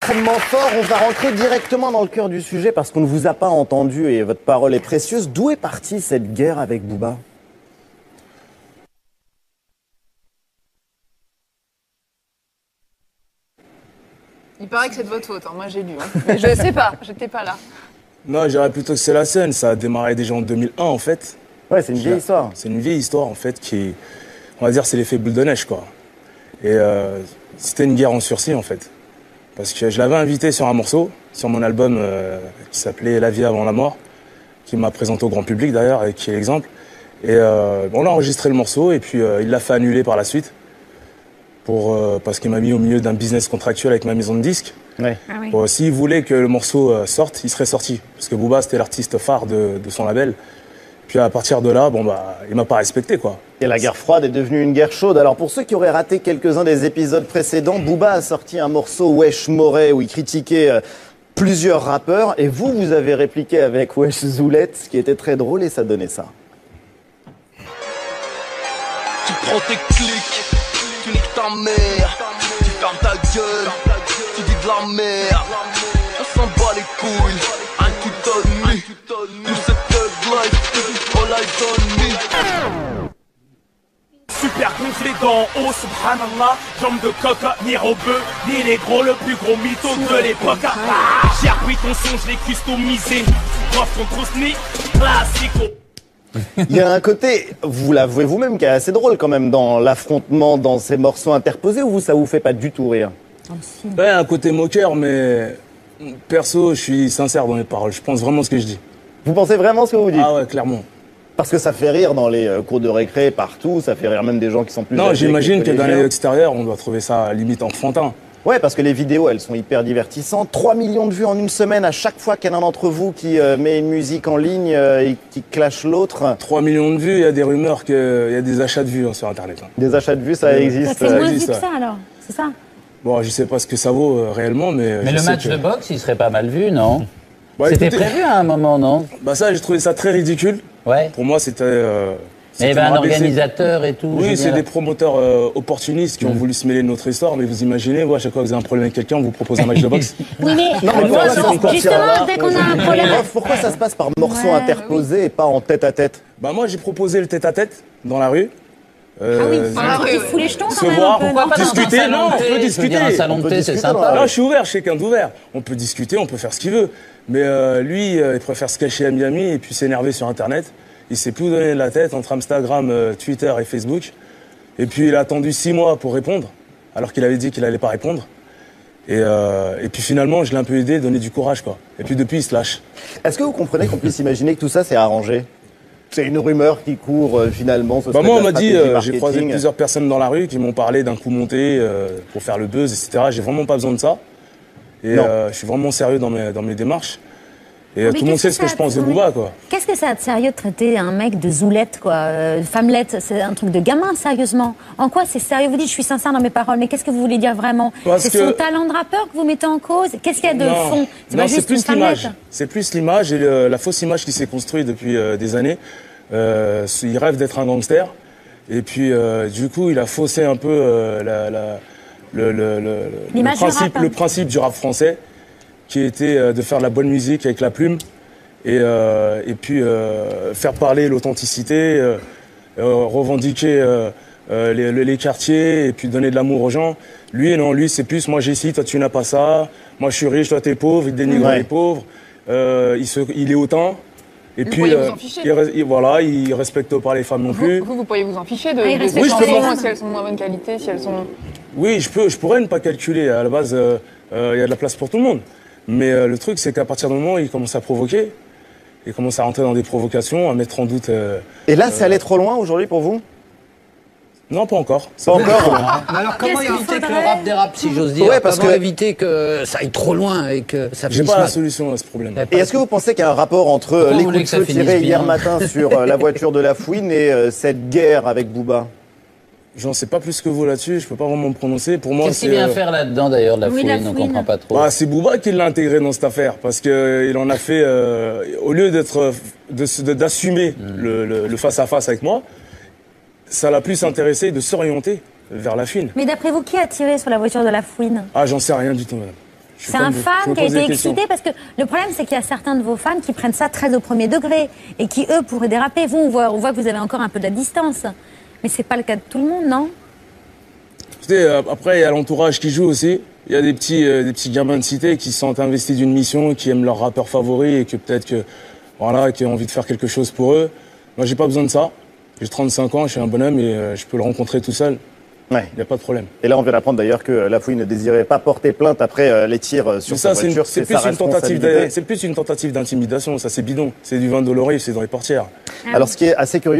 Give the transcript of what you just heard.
extrêmement fort. On va rentrer directement dans le cœur du sujet parce qu'on ne vous a pas entendu et votre parole est précieuse. D'où est partie cette guerre avec Booba ? Il paraît que c'est de votre faute, hein. Moi j'ai lu. Hein. Mais je sais pas, j'étais pas là. Non, je dirais plutôt que c'est la scène. Ça a démarré déjà en 2001 en fait. Ouais, c'est une vieille histoire. C'est une vieille histoire en fait qui, on va dire, c'est l'effet boule de neige quoi. Et c'était une guerre en sursis en fait. Parce que je l'avais invité sur un morceau, sur mon album qui s'appelait La vie avant la mort, qui m'a présenté au grand public d'ailleurs et qui est l'exemple. Et on a enregistré le morceau et puis il l'a fait annuler par la suite. Parce qu'il m'a mis au milieu d'un business contractuel avec ma maison de disques. Ouais. Ah oui. S'il voulait que le morceau sorte, il serait sorti. Parce que Booba, c'était l'artiste phare de son label. Puis à partir de là, il m'a pas respecté, quoi. Et la guerre froide est devenue une guerre chaude. Alors pour ceux qui auraient raté quelques-uns des épisodes précédents, Booba a sorti un morceau Wesh Morey où il critiquait plusieurs rappeurs. Et vous avez répliqué avec Wesh Zoulette, ce qui était très drôle et ça donnait ça. Tu prends tes clics, tu niques ta mère, tu fermes ta gueule, tu dis de la merde. On s'en bat les couilles, un tout tonne, tout cette thug life, all eyes on me. Super gonflé d'en haut, subhanallah. Jambes de coca, ni robeux, ni les gros, le plus gros mytho de l'époque. J'ai appris ton son, je l'ai customisé. Prof ton trous-ni, classico. Il y a un côté, vous l'avouez vous-même, qui est assez drôle quand même dans l'affrontement, dans ces morceaux interposés, ou ça vous fait pas du tout rire ? Ouais, un côté moqueur, mais perso, je suis sincère dans mes paroles. Je pense vraiment ce que je dis. Vous pensez vraiment ce que vous dites ? Ah ouais, clairement. Parce que ça fait rire dans les cours de récré, partout, ça fait rire même des gens qui sont plus Non, âgés j'imagine que les dans collégiens. l'extérieur, on doit trouver ça limite enfantin. Ouais, parce que les vidéos, elles sont hyper divertissantes. 3 millions de vues en une semaine à chaque fois qu'il y en a un d'entre vous qui met une musique en ligne et qui clash l'autre. 3 millions de vues, il y a des rumeurs qu'il y a des achats de vues sur Internet. Des achats de vues, ça Ça existe. fait moins de vues existe, que ouais. ça alors, c'est ça ? Bon, je sais pas ce que ça vaut réellement, mais. Mais je le sais match que- de boxe, il serait pas mal vu, non? Bah, C'était écoutez, prévu à un moment, non? Bah ça, j'ai trouvé ça très ridicule. Ouais. Pour moi, c'était. Il y avait un rabaisser. organisateur et tout. Oui, Julien. c'est des promoteurs opportunistes qui ont voulu se mêler de notre histoire, mais vous imaginez, à chaque fois que vous avez un problème avec quelqu'un, on vous propose un match de boxe. Oui, mais Non, mais voilà, c'est encore justement, pire. dès qu'on a un problème. Bref, pourquoi ça se passe par morceaux interposés et pas en tête à tête ? Bah moi, j'ai proposé le tête-à-tête dans la rue. Ah oui, Dans la rue, il fout les jetons Se quand même voir, un peu, pourquoi non pas discuter, dans un salon non, de on thé, peut je veux discuter. dire, un salon de On peut thé, c'est discuter sympa. dans Non, je suis ouvert, je suis quelqu'un d'ouvert. On peut discuter, on peut faire ce qu'il veut. Mais lui, il préfère se cacher à Miami et puis s'énerver sur Internet. Il s'est plus donné de la tête entre Instagram, Twitter et Facebook. Et puis il a attendu 6 mois pour répondre, alors qu'il avait dit qu'il allait pas répondre. Et puis finalement, je l'ai un peu aidé, donné du courage, quoi. Et puis depuis, il se lâche. Est-ce que vous comprenez qu'on puisse imaginer que tout ça, c'est arrangé ? C'est une rumeur qui court finalement. Ce Bah serait moi, de on la m'a dit, stratégie j'ai croisé marketing. plusieurs personnes dans la rue qui m'ont parlé d'un coup monté pour faire le buzz, etc. J'ai vraiment pas besoin de ça. Et Non. je suis vraiment sérieux dans mes démarches. Et Mais tout le monde sait qu'est-ce ce que que je ça pense de a- Booba, quoi. Qu'est-ce que ça a de sérieux de traiter un mec de zoulette, quoi, femmelette? C'est un truc de gamin, sérieusement. En quoi c'est sérieux? Vous dites, je suis sincère dans mes paroles, mais qu'est-ce que vous voulez dire vraiment? Parce C'est que- son talent de rappeur que vous mettez en cause? Qu'est-ce qu'il y a de fond? C'est pas Non, juste une plus femmelette. l'image. C'est plus l'image et la fausse image qui s'est construite depuis des années. Il rêve d'être un gangster. Et puis, du coup, il a faussé un peu L'image du rap, hein. le principe du rap français, qui était de faire de la bonne musique avec la plume. Et puis faire parler l'authenticité, revendiquer les quartiers et puis donner de l'amour aux gens. Lui, non, lui, c'est plus moi j'ai ci, toi tu n'as pas ça. Moi je suis riche, toi t'es pauvre. Il dénigre Ouais. les pauvres. Il est hautain. Et Vous puis pourriez vous en ficher. voilà, il respecte pas les femmes non plus. Vous pourriez vous en ficher de, Ah, il de respecte ces pas les chansons, femmes. si elles sont de moins bonne qualité, si elles sont... Oui, je pourrais ne pas calculer. À la base, il y a de la place pour tout le monde. Mais le truc, c'est qu'à partir du moment où il commence à provoquer, il commence à rentrer dans des provocations, à mettre en doute. Et là, c'est allé trop loin aujourd'hui pour vous ? Non, pas encore. Pas encore. Mais alors comment Qu'est-ce qu'il éviter que le faudrait rap dérape, si j'ose dire? Ouais, parce Comment que- éviter que ça aille trop loin et que ça J'ai finisse pas la mal? solution à ce problème. Et est-ce que vous pensez qu'il y a un rapport entre Pourquoi les vous voulez coups que de ça feu finisse tirés hier bien matin sur la voiture de la fouine et cette guerre avec Booba ? J'en sais pas plus que vous là-dessus, je peux pas vraiment me prononcer. Pour moi, Qu'est-ce qu'il c'est. vient faire là-dedans d'ailleurs de la Oui, fouine? la On fouine. comprend pas trop. Bah, c'est Booba qui l'a intégré dans cette affaire, parce que il en a fait, au lieu d'assumer le face-à-face avec moi, ça l'a plus intéressé de s'orienter vers la fouine. Mais d'après vous, qui a tiré sur la voiture de la fouine? Ah, j'en sais rien du tout, madame. C'est un fan qui a été excité parce que le problème, c'est qu'il y a certains de vos fans qui prennent ça très au premier degré et qui, eux, pourraient déraper. Vous, on voit que vous avez encore un peu de la distance. Mais c'est pas le cas de tout le monde, non? Écoutez, après, il y a l'entourage qui joue aussi. Il y a des petits gamins de cité qui se sentent investis d'une mission, qui aiment leur rappeur favori et que peut-être que, voilà, qui ont envie de faire quelque chose pour eux. Moi, j'ai pas besoin de ça. J'ai 35 ans, je suis un bonhomme et je peux le rencontrer tout seul. Ouais. Il n'y a pas de problème. Et là, on vient d'apprendre d'ailleurs que Lafouine ne désirait pas porter plainte après les tirs sur sa voiture. C'est plus une tentative d'intimidation. Ça, c'est bidon. C'est du vin doloré, c'est dans les portières. Alors, ce qui est assez curieux,